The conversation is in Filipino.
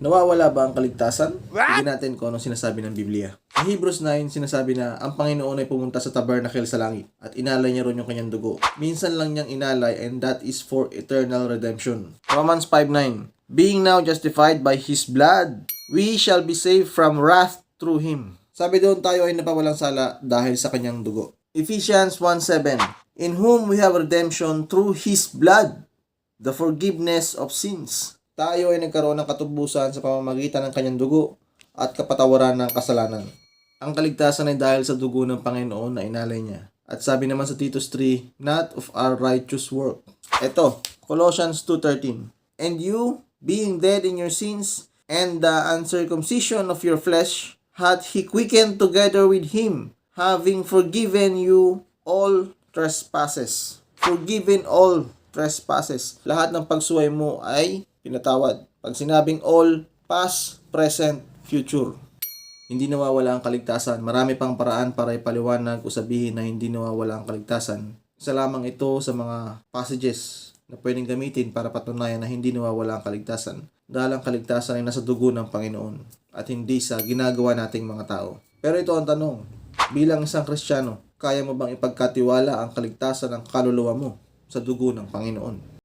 Nawawala ba ang kaligtasan? Tignan natin kung anong sinasabi ng Biblia. Sa Hebrews 9, sinasabi na ang Panginoon ay pumunta sa tabernacle sa langit at inalay niya ron yung kanyang dugo. Minsan lang niyang inalay and that is for eternal redemption. Romans 5:9, being now justified by His blood, we shall be saved from wrath through Him. Sabi doon, tayo ay napawalang sala dahil sa kanyang dugo. Ephesians 1:7, in whom we have redemption through His blood, the forgiveness of sins. Tayo ay nagkaroon ng katubusan sa pamamagitan ng kanyang dugo at kapatawaran ng kasalanan. Ang kaligtasan ay dahil sa dugo ng Panginoon na inalay niya. At sabi naman sa Titus 3, not of our righteous work. Ito, Colossians 2:13, and you, being dead in your sins and the uncircumcision of your flesh, hath He quickened together with Him, having forgiven you all trespasses. Forgiven all trespasses. Lahat ng pagsuway mo ay pinatawad. Pag sinabing all, past, present, future. Hindi nawawala ang kaligtasan. Marami pang paraan para ipaliwanag o sabihin na hindi nawawala ang kaligtasan. Isa lamang ito sa mga passages na pwedeng gamitin para patunayan na hindi nawawala ang kaligtasan. Dahil ang kaligtasan ay nasa dugo ng Panginoon at hindi sa ginagawa nating mga tao. Pero ito ang tanong, bilang isang Kristiyano, kaya mo bang ipagkatiwala ang kaligtasan ng kaluluwa mo sa dugo ng Panginoon?